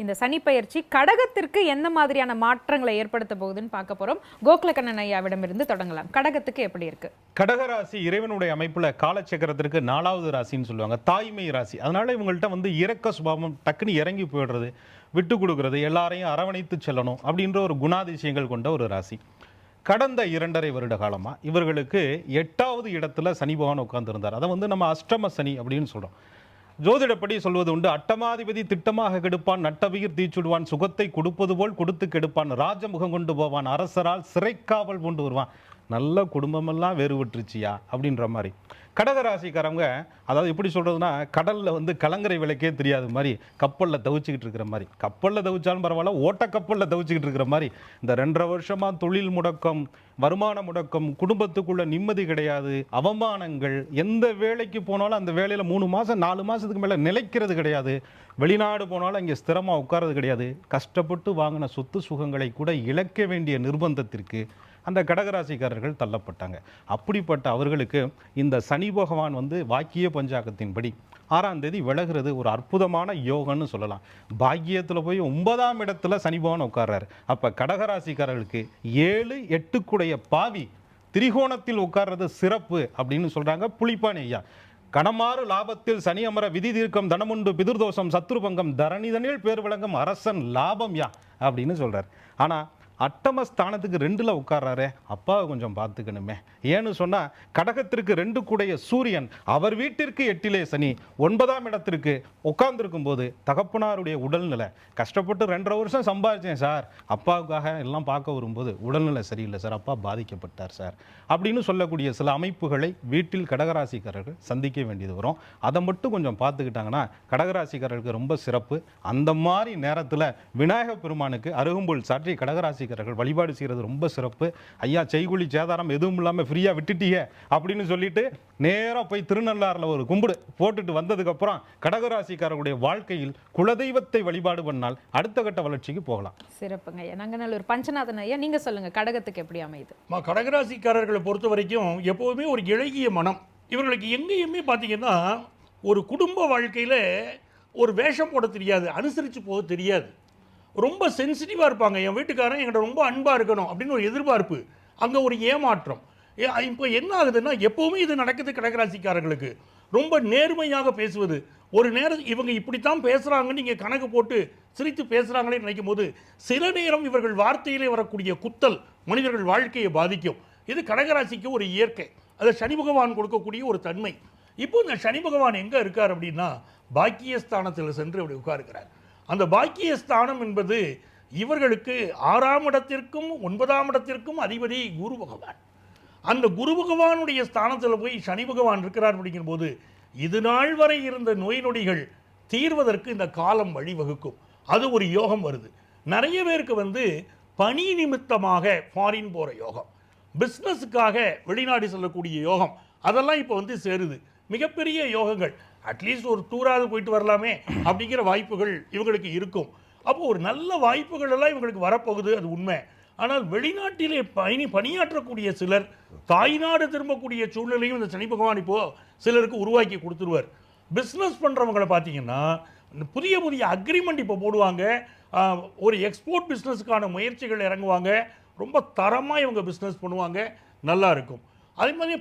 இந்த சனிப்பெயர்ச்சி கடகத்திற்கு எந்த மாதிரியான மாற்றங்களை ஏற்படுத்த போகுதுன்னு பார்க்க போறோம். கோகுலக்கண்ணன் ஐயாவிடமிருந்து தொடங்கலாம். கடகத்துக்கு எப்படி இருக்கு? கடகராசி இறைவனுடைய அமைப்புல காலச்சக்கரத்திற்கு 4வது ராசின்னு சொல்லுவாங்க, தாய்மை ராசி. அதனால இவங்கள்ட்ட இரக்க சுபாவம், டக்குன்னு இறங்கி போயிடுறது, விட்டு கொடுக்கறது, எல்லாரையும் அரவணைத்து செல்லணும் அப்படின்ற ஒரு குணாதிசயங்கள் கொண்ட ஒரு ராசி. கடந்த 2.5 வருட காலமா இவர்களுக்கு 8வது இடத்துல சனி பகவான் உட்கார்ந்துருந்தார். அதை நம்ம அஷ்டம சனி அப்படின்னு சொல்றோம். ஜோதிடப்படி சொல்வது உண்டு, அட்டமாதிபதி திட்டமாக கெடுப்பான், நட்டவியிர் தீச்சுடுவான், சுகத்தை கொடுப்பது போல் கொடுத்து கெடுப்பான், ராஜமுகம் கொண்டு போவான், அரசரால் சிறைக்காவல் கொண்டு வருவான், நல்ல குடும்பமெல்லாம் வேறுபட்டுருச்சியா அப்படின்ற மாதிரி. கடகராசிக்காரங்க அதாவது எப்படி சொல்றதுன்னா, கடல்ல கலங்கரை விளக்கே தெரியாத மாதிரி கப்பலில் தவிச்சுக்கிட்டு இருக்கிற மாதிரி. கப்பலில் தவிச்சாலும் பரவாயில்ல, ஓட்ட கப்பலில் தவிச்சுக்கிட்டு இருக்கிற மாதிரி இந்த 2.5 வருஷமா தொழில் முடக்கம், வருமான முடக்கம், குடும்பத்துக்குள்ள நிம்மதி கிடையாது, அவமானங்கள், எந்த வேலைக்கு போனாலும் அந்த வேலையில் 3 மாதம் 4 மாதத்துக்கு மேலே நிலைக்கிறது கிடையாது, வெளிநாடு போனாலும் அங்கே ஸ்திரமாக உட்கார்றது கிடையாது, கஷ்டப்பட்டு வாங்கின சொத்து சுகங்களை கூட இழக்க வேண்டிய நிர்பந்தத்திற்கு அந்த கடகராசிக்காரர்கள் தள்ளப்பட்டாங்க. அப்படிப்பட்ட அவர்களுக்கு இந்த சனி பகவான் வாக்கிய பஞ்சாங்கத்தின்படி 6ஆம் தேதி விலகிறது ஒரு அற்புதமான யோகம்னு சொல்லலாம். பாக்கியத்தில் போய் 9ஆம் இடத்துல சனி பகவான் உட்கார்றாரு. அப்போ கடகராசிக்காரர்களுக்கு 7, 8 பாவி திரிகோணத்தில் உட்கார்றது சிறப்பு அப்படின்னு சொல்றாங்க புலிப்பானி ஐயா. கணமாறு லாபத்தில் சனி அமர விதி தீர்க்கம் தனமுண்டு பிதுர்தோஷம் சத்ருபங்கம் தரணிதனில் பேர் விளங்கும் அரசன் லாபம் யா அப்படின்னு சொல்றார். ஆனா அட்டமஸ்தானத்துக்கு 2ல் உட்கார்றாரு, அப்பாவை கொஞ்சம் பார்த்துக்கணுமே. ஏன்னு சொன்னா கடகத்திற்கு 2 சூரியன், அவர் வீட்டிற்கு 8லே சனி, 9ஆம் இடத்திற்கு உட்கார்ந்துருக்கும் போது தகப்பனாருடைய உடல்நிலை, கஷ்டப்பட்டு 2.5 வருஷம் சம்பாதிச்சேன் சார், அப்பாவுக்காக எல்லாம் பார்க்க வரும்போது உடல்நிலை சரியில்லை சார், அப்பா பாதிக்கப்பட்டார் சார் அப்படின்னு சொல்லக்கூடிய சில அமைப்புகளை வீட்டில் கடகராசிக்காரர்கள் சந்திக்க வேண்டியது வரும். அதை மட்டும் கொஞ்சம் பார்த்துக்கிட்டாங்கன்னா கடகராசிக்காரர்களுக்கு ரொம்ப சிறப்பு. அந்த மாதிரி நேரத்தில் விநாயகப் பெருமானுக்கு அருகம்புல் சாற்றி கடகராசி வழிபாடு செய்யறது ரொம்ப சிறப்பு. ஐயா செய்குழி சேதாரம் எதுவும் இல்லாம ஃப்ரீயா விட்டுட்டீங்க அப்படின்னு சொல்லிட்டு நேரா போய் திருநள்ளாறுல ஒரு கும்பிடு போட்டுட்டு வந்ததுக்கு அப்புறம் கடகராசிக்காரர்களுடைய வாழ்க்கையில் குலதெய்வத்தை வழிபாடு பண்ணால் அடுத்த கட்ட வளர்ச்சிக்கு போகலாம். சிறப்புங்க ஐயா. நங்கநல்லூர் பஞ்சநாதன் ஐயா, நீங்க சொல்லுங்க, கடகத்துக்கு எப்படி அமையுது? கடகராசிக்காரர்களை பொறுத்த வரைக்கும் எப்போதுமே ஒரு இளகிய மனம். இவர்களுக்கு எங்கேயுமே பார்த்தீங்கன்னா ஒரு குடும்ப வாழ்க்கையில் ஒரு வேஷம் போட தெரியாது, அனுசரித்து போக தெரியாது, ரொம்ப சென்சிட்டிவாக இருப்பாங்க. என் வீட்டுக்காரன் என்கிட்ட ரொம்ப அன்பாக இருக்கணும் அப்படின்னு ஒரு எதிர்பார்ப்பு, அங்கே ஒரு ஏமாற்றம். இப்போ என்ன ஆகுதுன்னா, எப்போவுமே இது நடக்குது கடகராசிக்காரர்களுக்கு. ரொம்ப நேர்மையாக பேசுவது, ஒரு நேரம் இவங்க இப்படித்தான் பேசுகிறாங்கன்னு நீங்கள் கணக்கு போட்டு சிரித்து பேசுகிறாங்களே நினைக்கும் போது சில நேரம் இவர்கள் வார்த்தையிலே வரக்கூடிய குத்தல் மனிதர்கள் வாழ்க்கையை பாதிக்கும். இது கடகராசிக்கு ஒரு இயற்கை, அதை சனி பகவான் கொடுக்கக்கூடிய ஒரு தன்மை. இப்போ இந்த சனி பகவான் எங்கே இருக்கார் அப்படின்னா, பாக்கியஸ்தானத்தில் சென்று அப்படி உட்காருக்கிறார். அந்த பாக்கியஸ்தானம் என்பது இவர்களுக்கு 6ஆம் இடத்திற்கும் 9ஆம் இடத்திற்கும் அதிபதி குரு பகவான். அந்த குரு பகவானுடைய ஸ்தானத்தில் போய் சனி பகவான் இருக்கிறார் அப்படிங்கும்போது இது நாள் வரை இருந்த நோய் நொடிகள் தீர்வதற்கு இந்த காலம் வழிவகுக்கும். அது ஒரு யோகம் வருது. நிறைய பேருக்கு பணி நிமித்தமாக ஃபாரின் போகிற யோகம், பிஸ்னஸுக்காக வெளிநாடு செல்லக்கூடிய யோகம், அதெல்லாம் இப்போ சேருது. மிகப்பெரிய யோகங்கள். அட்லீஸ்ட் ஒரு டூராவது போயிட்டு வரலாமே அப்படிங்கிற வாய்ப்புகள் இவங்களுக்கு இருக்கும். அப்போ ஒரு நல்ல வாய்ப்புகள் எல்லாம் இவங்களுக்கு வரப்போகுது, அது உண்மை. ஆனால் வெளிநாட்டிலே பணியாற்றக்கூடிய சிலர் தாய்நாடு திரும்பக்கூடிய சூழ்நிலையும் இந்த சனி பகவான் இப்போ சிலருக்கு உருவாக்கி கொடுத்துருவார். பிஸ்னஸ் பண்ணுறவங்களை பார்த்தீங்கன்னா புதிய புதிய அக்ரிமெண்ட் இப்போ போடுவாங்க, ஒரு எக்ஸ்போர்ட் பிஸ்னஸுக்கான முயற்சிகள் இறங்குவாங்க, ரொம்ப தரமாக இவங்க பிஸ்னஸ் பண்ணுவாங்க, நல்லா இருக்கும். அதே மாதிரி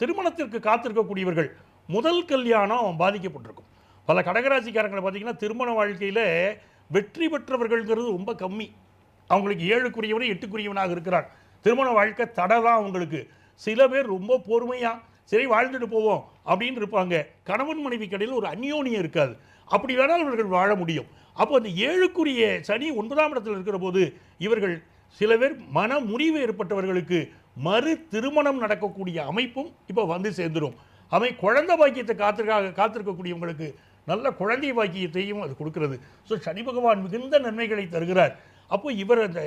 திருமணத்திற்கு காத்திருக்கக்கூடியவர்கள் முதல் கல்யாணம் பாதிக்கப்பட்டிருக்கும். பல கடகராசிக்காரங்களை பார்த்தீங்கன்னா திருமண வாழ்க்கையில் வெற்றி பெற்றவர்கள்ங்கிறது ரொம்ப கம்மி. அவங்களுக்கு 7க்குரியவனே 8க்குரியவனாக இருக்கிறார். திருமண வாழ்க்கை தடை தான் அவங்களுக்கு. சில பேர் ரொம்ப பொறுமையாக சரி வாழ்ந்துட்டு போவோம் அப்படின்னு இருப்பாங்க. கணவன் மனைவி கடையில் ஒரு அந்யோன்யம் இருக்காது. அப்படி வேணால் இவர்கள் வாழ முடியும். அப்போ அந்த 7க்குரிய சனி 9ஆம் இடத்தில் இருக்கிற போது இவர்கள் சில பேர் மன முறிவு ஏற்பட்டவர்களுக்கு மறு திருமணம் நடக்கக்கூடிய அமைப்பும் இப்போ சேர்ந்துடும். அவை குழந்தை பாக்கியத்தை காத்திருக்கக்கூடியவங்களுக்கு நல்ல குழந்தை பாக்கியத்தையும் அது கொடுக்கிறது. ஸோ சனி பகவான் மிகுந்த நன்மைகளை தருகிறார். அப்போ இவர் அந்த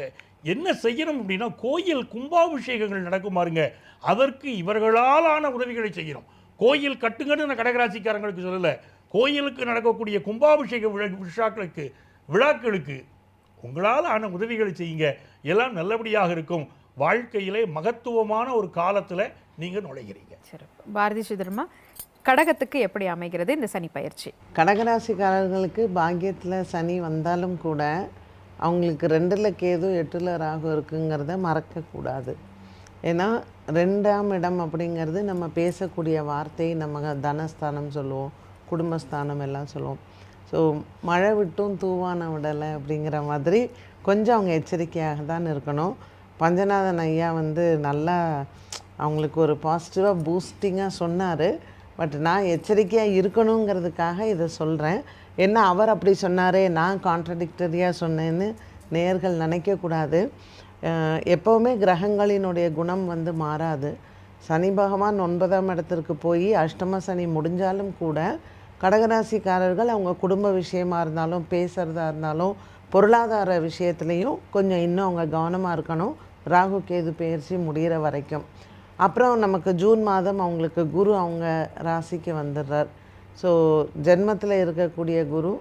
என்ன செய்யணும் அப்படின்னா, கோயில் கும்பாபிஷேகங்கள் நடக்கும் பாருங்க, அதற்கு இவர்களாலான உதவிகளை செய்யணும். கோயில் கட்டுங்கன்னு நான் கடகராசிக்காரங்களுக்கு சொல்லலை, கோயிலுக்கு நடக்கக்கூடிய கும்பாபிஷேக விழாக்களுக்கு உங்களால் ஆன உதவிகளை செய்யுங்க, எல்லாம் நல்லபடியாக இருக்கும். வாழ்க்கையிலே மகத்துவமான ஒரு காலத்தில் நீங்கள் நுழைகிறீங்க. பாரதி சுதர்மா, கடகத்துக்கு எப்படி அமைகிறது இந்த சனி பயிற்சி? கடகராசிக்காரர்களுக்கு பாக்கியத்தில் சனி வந்தாலும் கூட அவங்களுக்கு 2ல் கேது 8ல் ராகு இருக்குங்கிறத மறக்கக்கூடாது. ஏன்னா 2ஆம் இடம் அப்படிங்கிறது நம்ம பேசக்கூடிய வார்த்தை, நம்ம தனஸ்தானம் சொல்லுவோம், குடும்பஸ்தானம் எல்லாம் சொல்லுவோம். ஸோ மழை விட்டும் தூவான விடலை அப்படிங்கிற மாதிரி கொஞ்சம் அவங்க எச்சரிக்கையாக தான் இருக்கணும். பஞ்சநாதன் ஐயா நல்லா அவங்களுக்கு ஒரு பாசிட்டிவாக பூஸ்டிங்காக சொன்னார். பட் நான் எச்சரிக்கையாக இருக்கணுங்கிறதுக்காக இதை சொல்கிறேன். என்ன அவர் அப்படி சொன்னாரே, நான் கான்ட்ரடிக்டரியாக சொன்னேன்னு நேயர்கள் நினைக்கக்கூடாது. எப்போவுமே கிரகங்களினுடைய குணம் மாறாது. சனி பகவான் 9ஆம் இடத்திற்கு போய் அஷ்டம சனி முடிஞ்சாலும் கூட கடகராசிக்காரர்கள் அவங்க குடும்ப விஷயமா இருந்தாலும், பேசுகிறதா இருந்தாலும், பொருளாதார விஷயத்துலேயும் கொஞ்சம் இன்னும் அவங்க கவனமாக இருக்கணும், ராகு கேது பெயர்ச்சி முடிகிற வரைக்கும். அப்புறம் நமக்கு ஜூன் மாதம் அவங்களுக்கு குரு அவங்க ராசிக்கு வந்துடுறார். ஸோ ஜென்மத்தில் இருக்கக்கூடிய குரு,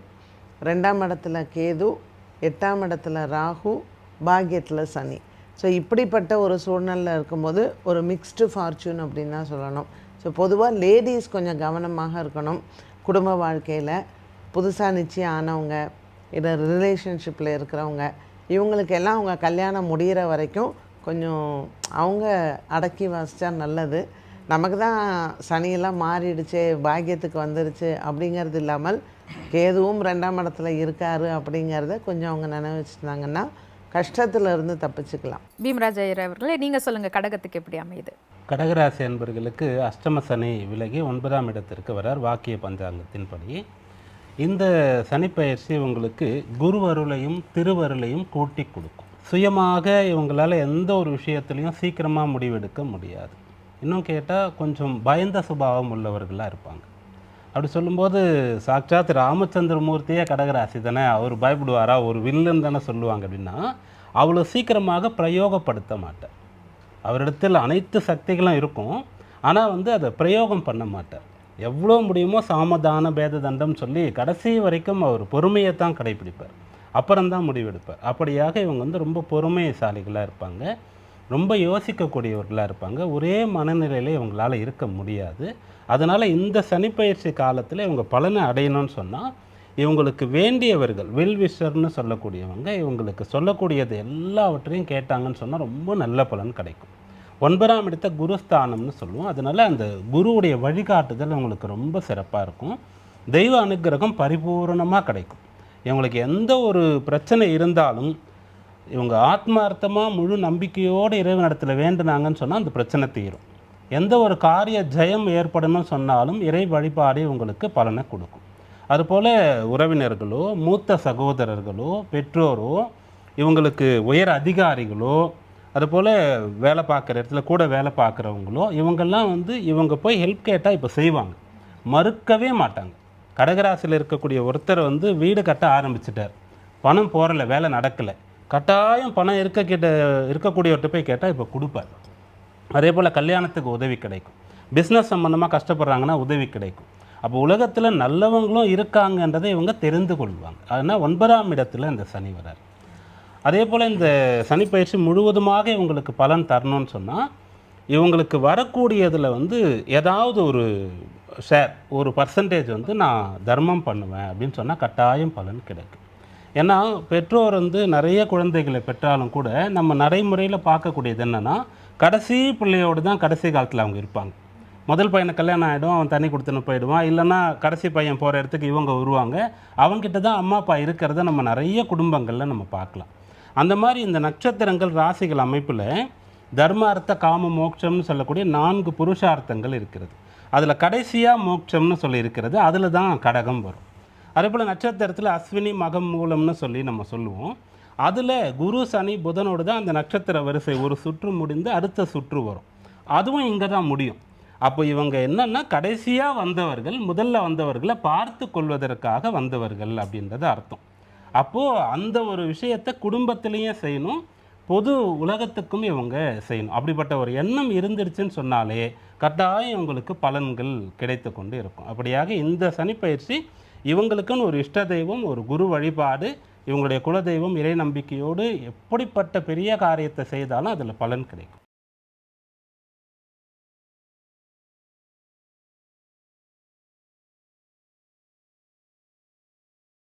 2ஆம் இடத்துல கேது, 8ஆம் இடத்துல ராகு, பாக்கியத்தில் சனி. ஸோ இப்படிப்பட்ட ஒரு சூழ்நிலையில் இருக்கும்போது ஒரு மிக்ஸ்டு ஃபார்ச்சூன் அப்படின்னு தான் சொல்லணும். ஸோ பொதுவாக லேடிஸ் கொஞ்சம் கவனமாக இருக்கணும். குடும்ப வாழ்க்கையில் புதுசாக நிச்சயம் ஆனவங்க, இல்லை ரிலேஷன்ஷிப்பில் இருக்கிறவங்க, இவங்களுக்கெல்லாம் அவங்க கல்யாணம் முடிகிற வரைக்கும் கொஞ்சம் அவங்க அடக்கி வாசித்தா நல்லது. நமக்கு தான் சனியெல்லாம் மாறிடுச்சு, பாக்கியத்துக்கு வந்துருச்சு அப்படிங்கிறது இல்லாமல் கேதுவும் 2ஆம் இடத்துல இருக்காரு அப்படிங்கிறத கொஞ்சம் அவங்க நினைவு வச்சுருந்தாங்கன்னா கஷ்டத்தில் இருந்து தப்பிச்சுக்கலாம். பீமராஜ் ஐயர் அவர்களே, நீங்கள் சொல்லுங்கள், கடகத்துக்கு எப்படி அமையுது? கடகராசி அன்பர்களுக்கு அஷ்டம சனி விலகி 9ஆம் இடத்திற்கு வரார் வாக்கிய பஞ்சாங்கத்தின்படி. இந்த சனிப்பெயர்ச்சி உங்களுக்கு குருவருளையும் திருவருளையும் கூட்டி கொடுக்கும். சுயமாக இவங்களால் எந்த ஒரு விஷயத்துலையும் சீக்கிரமாக முடிவெடுக்க முடியாது. இன்னும் கேட்டால் கொஞ்சம் பயந்த சுபாவம் உள்ளவர்களாக இருப்பாங்க. அப்படி சொல்லும்போது சாட்சாத் ராமச்சந்திரமூர்த்தியே கடகராசி தானே, அவர் பயப்படுவாரா, ஒரு வில்லன் தானே சொல்லுவாங்க அப்படின்னா, அவ்வளோ சீக்கிரமாக பிரயோகப்படுத்த மாட்டார். அவரிடத்தில் அனைத்து சக்திகளும் இருக்கும், ஆனால் அதை பிரயோகம் பண்ண மாட்டார். எவ்வளோ முடியுமோ சாமதான பேத தண்டம் சொல்லி கடைசி வரைக்கும் அவர் பொறுமையை தான் கடைபிடிப்பார், அப்புறம்தான் முடிவெடுப்பார். அப்படியாக இவங்க ரொம்ப பொறுமைசாலிகளாக இருப்பாங்க, ரொம்ப யோசிக்கக்கூடியவர்களாக இருப்பாங்க. ஒரே மனநிலையில் இவங்களால் இருக்க முடியாது. அதனால் இந்த சனிப்பெயர்ச்சி காலத்தில் இவங்க பலனை அடையணும்னு சொன்னால் இவங்களுக்கு வேண்டியவர்கள் வெல்விஷர்னு சொல்லக்கூடியவங்க இவங்களுக்கு சொல்லக்கூடியது எல்லாவற்றையும் கேட்டாங்கன்னு சொன்னால் ரொம்ப நல்ல பலன் கிடைக்கும். 9ஆம் இடத்த குருஸ்தானம்னு சொல்லுவோம். அதனால் அந்த குருவுடைய வழிகாட்டுதல் இவங்களுக்கு ரொம்ப சிறப்பாக இருக்கும். தெய்வ அனுக்கிரகம் பரிபூர்ணமாக கிடைக்கும். இவங்களுக்கு எந்த ஒரு பிரச்சனை இருந்தாலும் இவங்க ஆத்மார்த்தமாக முழு நம்பிக்கையோடு இறைவனிடத்தில் வேண்டுனாங்கன்னு சொன்னால் அந்த பிரச்சனை தீரும். எந்த ஒரு காரிய ஜெயம் ஏற்படணும்னு சொன்னாலும் இறை வழிபாடு இவங்களுக்கு பலனை கொடுக்கும். அதுபோல் உறவினர்களோ, மூத்த சகோதரர்களோ, பெற்றோரோ, இவங்களுக்கு உயர் அதிகாரிகளோ, அதுபோல் வேலை பார்க்குற இடத்துல கூட வேலை பார்க்குறவங்களோ, இவங்கெல்லாம் இவங்க போய் ஹெல்ப் கேட்டால் இப்போ செய்வாங்க, மறுக்கவே மாட்டாங்க. கடகராசியில் இருக்கக்கூடிய ஒருத்தர் வீடு கட்ட ஆரம்பிச்சிட்டார், பணம் போகிறல, வேலை நடக்கலை, கட்டாயம் பணம் இருக்கக்கூடியவர்கிட்ட போய் கேட்டால் இப்போ கொடுப்பார். அதே போல் கல்யாணத்துக்கு உதவி கிடைக்கும், பிஸ்னஸ் சம்மந்தமாக கஷ்டப்படுறாங்கன்னா உதவி கிடைக்கும். அப்போ உலகத்தில் நல்லவங்களும் இருக்காங்கன்றதை இவங்க தெரிந்து கொள்வாங்க. அதனால் 9ஆம் இடத்துல இந்த சனி வரார். அதே போல் இந்த சனிப்பெயர்ச்சி முழுவதுமாக இவங்களுக்கு பலன் தரணும்னு சொன்னால் இவங்களுக்கு வரக்கூடியதில் ஏதாவது ஒரு ஷேர், ஒரு பர்சன்டேஜ் நான் தர்மம் பண்ணுவேன் அப்படின்னு சொன்னால் கட்டாயம் பலன் கிடைக்கும். ஏன்னா பெற்றோர் நிறைய குழந்தைகளை பெற்றாலும் கூட நம்ம நடைமுறையில் பார்க்கக்கூடியது என்னென்னா, கடைசி பிள்ளையோடு தான் கடைசி காலத்தில் அவங்க இருப்பாங்க. முதல் பையனை கல்யாணம் ஆகிடும், அவன் தண்ணி கொடுத்துன்னு போயிடுவான், இல்லைன்னா கடைசி பையன் போகிற இடத்துக்கு இவங்க வருவாங்க, அவங்ககிட்ட தான் அம்மா அப்பா இருக்கிறத நம்ம நிறைய குடும்பங்களில் நம்ம பார்க்கலாம். அந்த மாதிரி இந்த நட்சத்திரங்கள் ராசிகள் அமைப்பில் தர்மார்த்த காம மோட்சம்னு சொல்லக்கூடிய 4 புருஷார்த்தங்கள் இருக்கிறது. அதில் கடைசியாக மோட்சம்னு சொல்லி இருக்கிறது, அதில் தான் கடகம் வரும். அதே போல் நட்சத்திரத்தில் அஸ்வினி மகம் மூலம்னு சொல்லி நம்ம சொல்லுவோம். அதில் குரு சனி புதனோடு தான் அந்த நட்சத்திர வரிசை ஒரு சுற்று முடிந்து அடுத்த சுற்று வரும், அதுவும் இங்கே தான் முடியும். அப்போ இவங்க என்னென்னா கடைசியாக வந்தவர்கள், முதல்ல வந்தவர்களை பார்த்து கொள்வதற்காக வந்தவர்கள் அப்படின்றது அர்த்தம். அப்போது அந்த ஒரு விஷயத்தை குடும்பத்திலையும் செய்யணும், பொது உலகத்துக்கும் இவங்க செய்யணும். அப்படிப்பட்ட ஒரு எண்ணம் இருந்துருச்சுன்னு சொன்னாலே கட்டாயம் இவங்களுக்கு பலன்கள் கிடைத்து கொண்டு இருக்கும். அப்படியாக இந்த சனிப்பெயர்ச்சி இவங்களுக்குன்னு ஒரு இஷ்ட தெய்வம், ஒரு குரு வழிபாடு, இவங்களுடைய குலதெய்வம், இறை நம்பிக்கையோடு எப்படிப்பட்ட பெரிய காரியத்தை செய்தாலும் அதில் பலன் கிடைக்கும்.